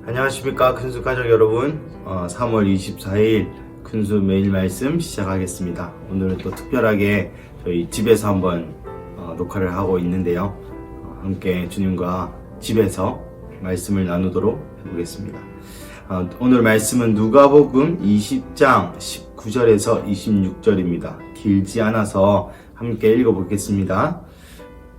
안녕하십니까 큰수 가족 여러분. 3월 24일 큰수 매일 말씀 시작하겠습니다. 오늘은 또 특별하게 저희 집에서 한번 녹화를 하고 있는데요. 함께 주님과 집에서 말씀을 나누도록 해보겠습니다. 오늘 말씀은 누가복음 20장 19절에서 26절입니다. 길지 않아서 함께 읽어보겠습니다.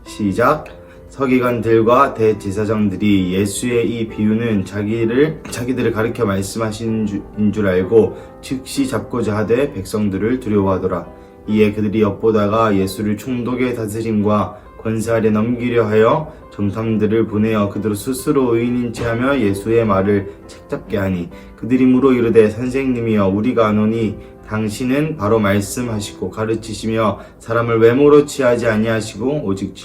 시작. 서기관들과 대제사장들이 예수의 이 비유는 자기들을 가리켜 말씀하신 줄 알고 즉시 잡고자 하되 백성들을 두려워하더라. 이에 그들이 엿보다가 예수를 총독의 다스림과 권세 아래 넘기려 하여 정탐들을 보내어 그들을 스스로 의인인 체하며 예수의 말을 책잡게 하니, 그들이 물어 이르되 선생님이여 우리가 아노니 당신은 바로 말씀하시고 가르치시며 사람을 외모로 취하지 아니하시고 오직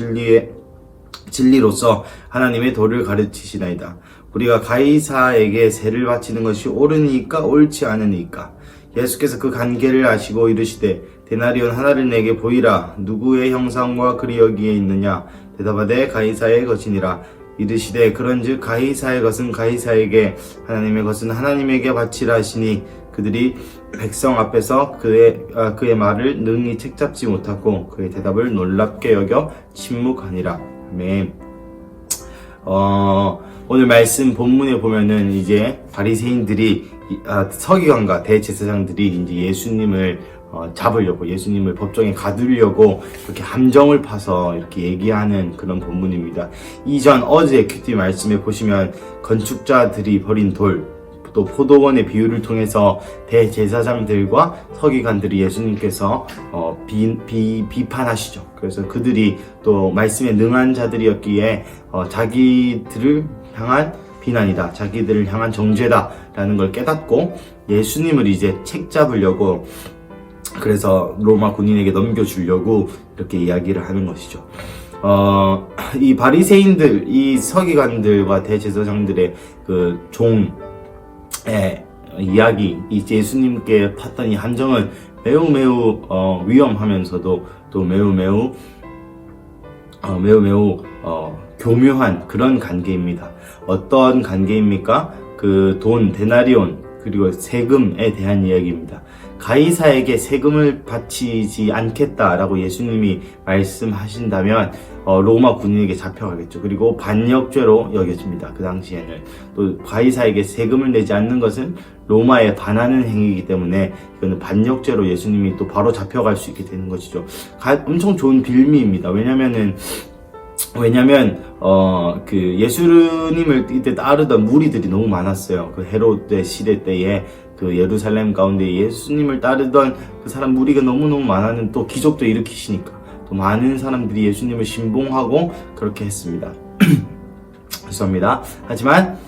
진리로서 하나님의 도를 가르치시나이다. 우리가 가이사에게 세를 바치는 것이 옳으니까 옳지 않으니까? 예수께서 그 관계를 아시고 이르시되 데나리온 하나를 내게 보이라. 누구의 형상과 글이 여기에 있느냐? 대답하되 가이사의 것이니라. 이르시되 그런즉 가이사의 것은 가이사에게, 하나님의 것은 하나님에게 바치라 하시니, 그들이 백성 앞에서 그의 말을 능히 책잡지 못하고 그의 대답을 놀랍게 여겨 침묵하니라. 아멘. 오늘 말씀 본문에 보면은 이제 바리새인들이 서기관과 대제사장들이 이제 예수님을 잡으려고, 예수님을 법정에 가두려고 이렇게 함정을 파서 이렇게 얘기하는 그런 본문입니다. 이전 어제 큐티 말씀에 보시면 건축자들이 버린 돌, 또 포도원의 비유를 통해서 대제사장들과 서기관들이 예수님께서 비판하시죠. 그래서 그들이 또 말씀에 능한 자들이었기에 자기들을 향한 비난이다, 자기들을 향한 정죄다 라는 걸 깨닫고 예수님을 이제 책잡으려고, 그래서 로마 군인에게 넘겨주려고 이렇게 이야기를 하는 것이죠. 이 바리새인들, 이 서기관들과 대제사장들의 그 종의 이야기, 이 예수님께 팠던 이 함정은 매우 위험하면서도 또 매우 교묘한 그런 관계입니다. 어떤 관계입니까? 그 돈, 데나리온, 그리고 세금에 대한 이야기입니다. 가이사에게 세금을 바치지 않겠다라고 예수님이 말씀하신다면 로마 군인에게 잡혀가겠죠. 그리고 반역죄로 여겨집니다. 그 당시에는 또 가이사에게 세금을 내지 않는 것은 로마에 반하는 행위이기 때문에 이거는 반역죄로 예수님이 또 바로 잡혀갈 수 있게 되는 것이죠. 엄청 좋은 빌미입니다. 왜냐면 그 예수님을 이때 따르던 무리들이 너무 많았어요. 그 헤롯의 시대 때에 그 예루살렘 가운데 예수님을 따르던 그 사람 무리가 너무너무 많았는, 또 기적도 일으키시니까 또 많은 사람들이 예수님을 신봉하고 그렇게 했습니다. 죄송합니다. 하지만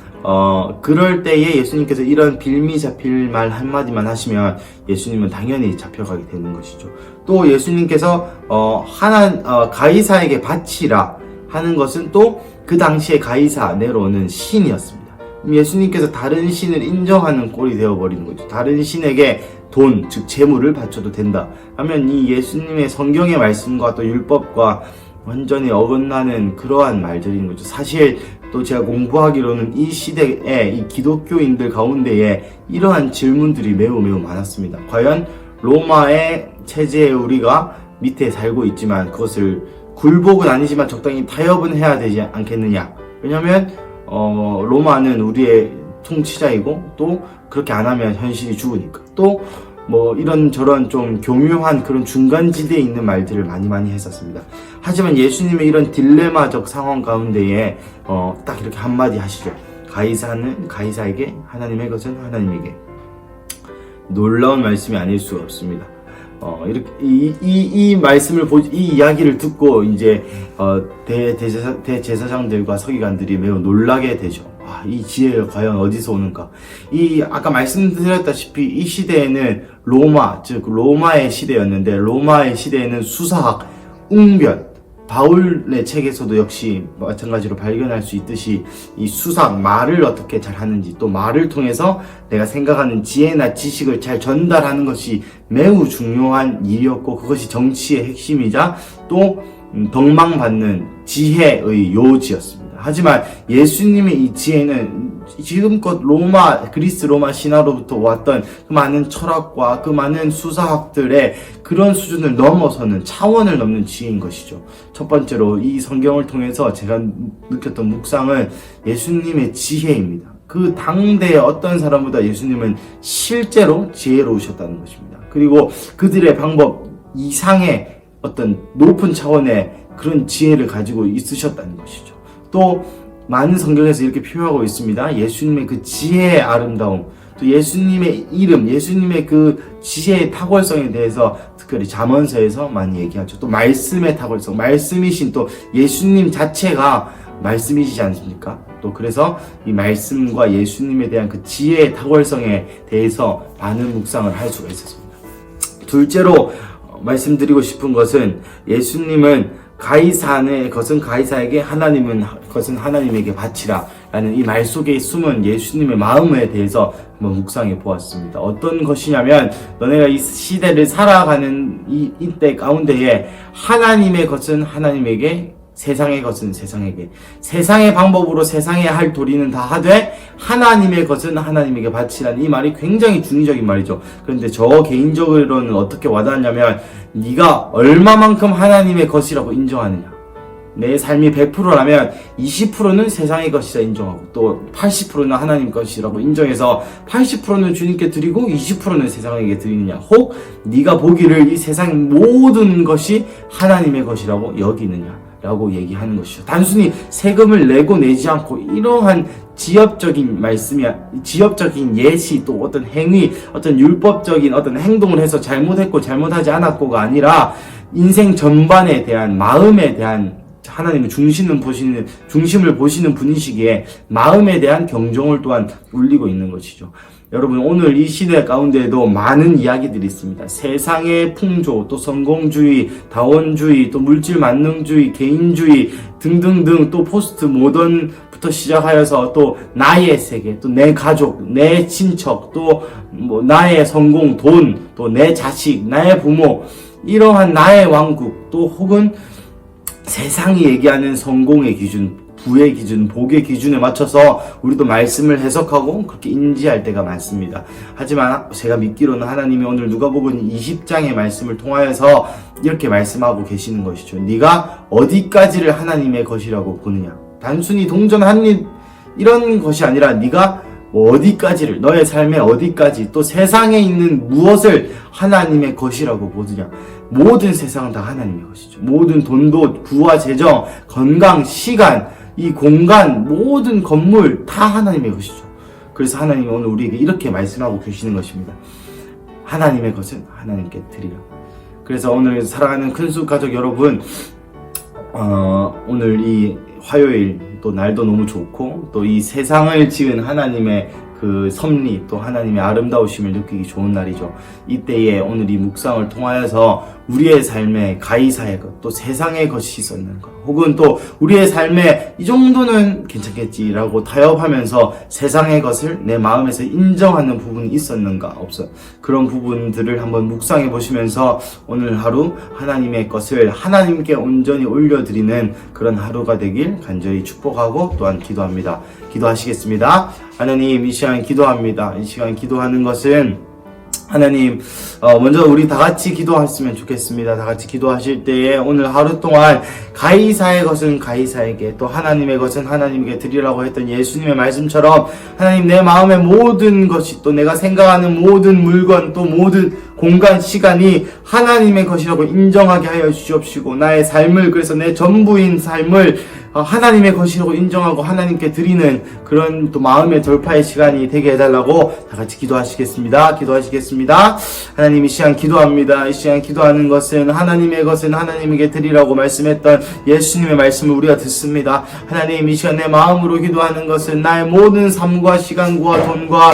그럴 때에 예수님께서 이런 빌미 잡힐 말 한마디만 하시면 예수님은 당연히 잡혀가게 되는 것이죠. 또 예수님께서 가이사에게 바치라 하는 것은 또 그 당시에 가이사 네로는 신이었습니다. 예수님께서 다른 신을 인정하는 꼴이 되어버리는 거죠. 다른 신에게 돈, 즉 재물을 바쳐도 된다 하면 이 예수님의 성경의 말씀과 또 율법과 완전히 어긋나는 그러한 말들인 거죠. 사실 또 제가 공부하기로는 이 시대에 이 기독교인들 가운데에 이러한 질문들이 매우 많았습니다. 과연 로마의 체제에 우리가 밑에 살고 있지만 그것을 굴복은 아니지만 적당히 타협은 해야 되지 않겠느냐. 왜냐하면 로마는 우리의 통치자이고 또 그렇게 안 하면 현실이 죽으니까, 또 뭐 이런저런 좀 교묘한 그런 중간지대에 있는 말들을 많이 했었습니다. 하지만 예수님의 이런 딜레마적 상황 가운데에 딱 이렇게 한마디 하시죠. 가이사는 가이사에게, 하나님의 것은 하나님에게. 놀라운 말씀이 아닐 수가 없습니다. 이렇게 이 말씀을 이 이야기를 듣고 이제 대제사장들과 서기관들이 매우 놀라게 되죠. 이 지혜가 과연 어디서 오는가? 아까 말씀드렸다시피 이 시대에는 로마, 즉 로마의 시대였는데, 로마의 시대에는 수사학, 웅변, 바울의 책에서도 역시 마찬가지로 발견할 수 있듯이 이 수사학, 말을 어떻게 잘 하는지, 또 말을 통해서 내가 생각하는 지혜나 지식을 잘 전달하는 것이 매우 중요한 일이었고, 그것이 정치의 핵심이자 또 덕망받는 지혜의 요지였습니다. 하지만 예수님의 이 지혜는 지금껏 그리스 로마 신화로부터 왔던 그 많은 철학과 그 많은 수사학들의 그런 수준을 넘어서는 차원을 넘는 지혜인 것이죠. 첫 번째로 이 성경을 통해서 제가 느꼈던 묵상은 예수님의 지혜입니다. 그 당대의 어떤 사람보다 예수님은 실제로 지혜로우셨다는 것입니다. 그리고 그들의 방법 이상의 어떤 높은 차원의 그런 지혜를 가지고 있으셨다는 것이죠. 또 많은 성경에서 이렇게 표현하고 있습니다. 예수님의 그 지혜의 아름다움, 또 예수님의 이름, 예수님의 그 지혜의 탁월성에 대해서 특별히 잠언서에서 많이 얘기하죠. 또 말씀의 탁월성, 말씀이신 또 예수님 자체가 말씀이시지 않습니까? 또 그래서 이 말씀과 예수님에 대한 그 지혜의 탁월성에 대해서 많은 묵상을 할 수가 있었습니다. 둘째로 말씀드리고 싶은 것은 예수님은 가이사의 것은 가이사에게, 하나님은 것은 하나님에게 바치라 라는 이 말 속에 숨은 예수님의 마음에 대해서 한번 묵상해 보았습니다. 어떤 것이냐면, 너네가 이 시대를 살아가는 이때 가운데에 하나님의 것은 하나님에게, 세상의 것은 세상에게, 세상의 방법으로 세상에 할 도리는 다 하되 하나님의 것은 하나님에게 바치라는 이 말이 굉장히 중의적인 말이죠. 그런데 저 개인적으로는 어떻게 와닿았냐면, 네가 얼마만큼 하나님의 것이라고 인정하느냐. 내 삶이 100%라면 20%는 세상의 것이라 인정하고, 또 80%는 하나님 것이라고 인정해서 80%는 주님께 드리고 20%는 세상에게 드리느냐. 혹 네가 보기를 이 세상 모든 것이 하나님의 것이라고 여기느냐 라고 얘기하는 것이죠. 단순히 세금을 내고 내지 않고 이러한 지엽적인 예시, 또 어떤 행위, 어떤 율법적인 어떤 행동을 해서 잘못했고 잘못하지 않았고가 아니라 인생 전반에 대한, 마음에 대한, 하나님의 중심을 보시는 분이시기에 마음에 대한 경종을 또한 울리고 있는 것이죠. 여러분, 오늘 이 시대 가운데에도 많은 이야기들이 있습니다. 세상의 풍조, 또 성공주의, 다원주의, 또 물질 만능주의, 개인주의 등등등, 또 포스트 모던부터 시작하여서 또 나의 세계, 또 내 가족, 내 친척, 또 뭐 나의 성공, 돈, 또 내 자식, 나의 부모, 이러한 나의 왕국, 또 혹은 세상이 얘기하는 성공의 기준, 부의 기준, 복의 기준에 맞춰서 우리도 말씀을 해석하고 그렇게 인지할 때가 많습니다. 하지만 제가 믿기로는 하나님이 오늘 누가복음 20장의 말씀을 통하여서 이렇게 말씀하고 계시는 것이죠. 네가 어디까지를 하나님의 것이라고 보느냐. 단순히 동전 한 입 이런 것이 아니라 네가 어디까지를, 너의 삶의 어디까지, 또 세상에 있는 무엇을 하나님의 것이라고 보느냐. 모든 세상은 다 하나님의 것이죠. 모든 돈도, 부와 재정, 건강, 시간, 이 공간, 모든 건물 다 하나님의 것이죠. 그래서 하나님이 오늘 우리에게 이렇게 말씀하고 계시는 것입니다. 하나님의 것은 하나님께 드리라. 그래서 오늘 사랑하는 큰수 가족 여러분, 오늘 이 화요일 또 날도 너무 좋고, 또 이 세상을 지은 하나님의 그 섭리, 또 하나님의 아름다우심을 느끼기 좋은 날이죠. 이때에 오늘 이 묵상을 통하여서 우리의 삶에 가이사의 것, 또 세상의 것이 있었는가, 혹은 또 우리의 삶에 이 정도는 괜찮겠지라고 타협하면서 세상의 것을 내 마음에서 인정하는 부분이 있었는가, 없어. 그런 부분들을 한번 묵상해 보시면서 오늘 하루 하나님의 것을 하나님께 온전히 올려드리는 그런 하루가 되길 간절히 축복하고 또한 기도합니다. 기도하시겠습니다. 하나님, 이 시간 기도합니다. 이 시간 기도하는 것은 하나님, 먼저 우리 다 같이 기도했으면 좋겠습니다. 다 같이 기도하실 때에 오늘 하루 동안 가이사의 것은 가이사에게, 또 하나님의 것은 하나님께 드리라고 했던 예수님의 말씀처럼 하나님, 내 마음의 모든 것이, 또 내가 생각하는 모든 물건, 또 모든 공간, 시간이 하나님의 것이라고 인정하게 하여 주시옵시고, 나의 삶을, 그래서 내 전부인 삶을 하나님의 것이라고 인정하고 하나님께 드리는 그런 또 마음의 돌파의 시간이 되게 해달라고 다 같이 기도하시겠습니다. 기도하시겠습니다. 하나님, 이 시간 기도합니다. 이 시간 기도하는 것은 하나님의 것은 하나님에게 드리라고 말씀했던 예수님의 말씀을 우리가 듣습니다. 하나님, 이 시간 내 마음으로 기도하는 것은 나의 모든 삶과 시간과 돈과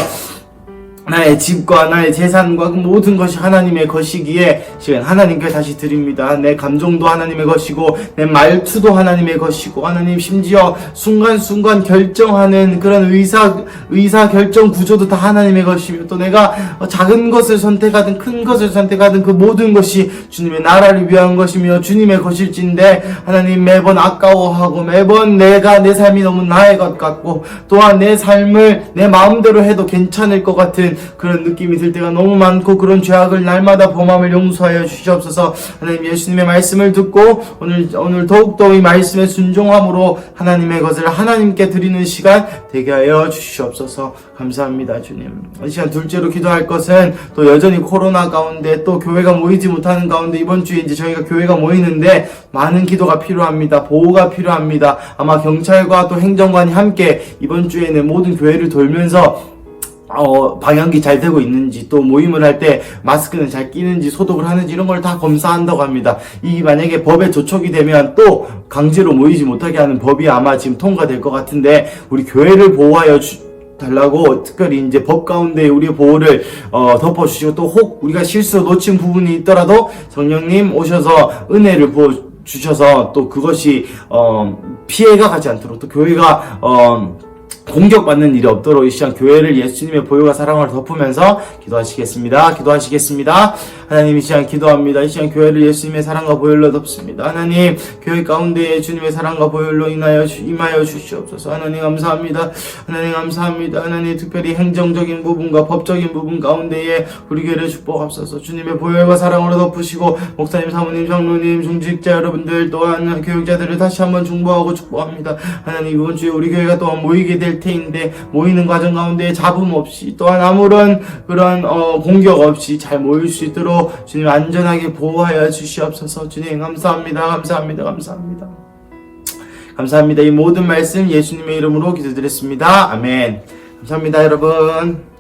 나의 집과 나의 재산과 그 모든 것이 하나님의 것이기에 시간 하나님께 다시 드립니다. 내 감정도 하나님의 것이고 내 말투도 하나님의 것이고 하나님 심지어 순간순간 결정하는 그런 의사 결정 구조도 다 하나님의 것이며 또 내가 작은 것을 선택하든 큰 것을 선택하든 그 모든 것이 주님의 나라를 위한 것이며 주님의 것일진데 하나님 매번 아까워하고 매번 내 삶이 너무 나의 것 같고 또한 내 삶을 내 마음대로 해도 괜찮을 것 같은 그런 느낌이 들 때가 너무 많고 그런 죄악을 날마다 범함을 용서하여 주시옵소서. 하나님 예수님의 말씀을 듣고 오늘 더욱더 이 말씀에 순종함으로 하나님의 것을 하나님께 드리는 시간 되게 하여 주시옵소서. 감사합니다 주님. 이 시간 둘째로 기도할 것은 또 여전히 코로나 가운데 또 교회가 모이지 못하는 가운데 이번 주에 이제 저희가 교회가 모이는데 많은 기도가 필요합니다. 보호가 필요합니다. 아마 경찰과 또 행정관이 함께 이번 주에는 모든 교회를 돌면서 방역이 잘 되고 있는지 또 모임을 할 때 마스크는 잘 끼는지 소독을 하는지 이런 걸 다 검사한다고 합니다. 이 만약에 법에 조촉이 되면 또 강제로 모이지 못하게 하는 법이 아마 지금 통과될 것 같은데 우리 교회를 보호하여 달라고 특별히 이제 법 가운데 우리의 보호를 덮어주시고 또 혹 우리가 실수로 놓친 부분이 있더라도 성령님 오셔서 은혜를 부어 주셔서 또 그것이 피해가 가지 않도록 또 교회가 공격받는 일이 없도록 이 시간 교회를 예수님의 보혈과 사랑으로 덮으면서 기도하시겠습니다. 하나님 이 시간 기도합니다. 이 시간 교회를 예수님의 사랑과 보혈로 덮습니다. 하나님 교회 가운데 주님의 사랑과 보혈로 임하여 주시옵소서. 하나님 감사합니다. 하나님 특별히 행정적인 부분과 법적인 부분 가운데에 우리 교회를 축복하옵소서. 주님의 보혈과 사랑으로 덮으시고 목사님, 사모님, 장로님, 중직자 여러분들 또한 교육자들을 다시 한번 중보하고 축복합니다. 하나님 이번 주에 우리 교회가 또한 모이게 될 테인데 모이는 과정 가운데 잡음 없이 또한 아무런 그런 공격 없이 잘 모일 수 있도록 주님 안전하게 보호하여 주시옵소서. 주님 감사합니다. 이 모든 말씀 예수님의 이름으로 기도드렸습니다. 아멘. 감사합니다 여러분.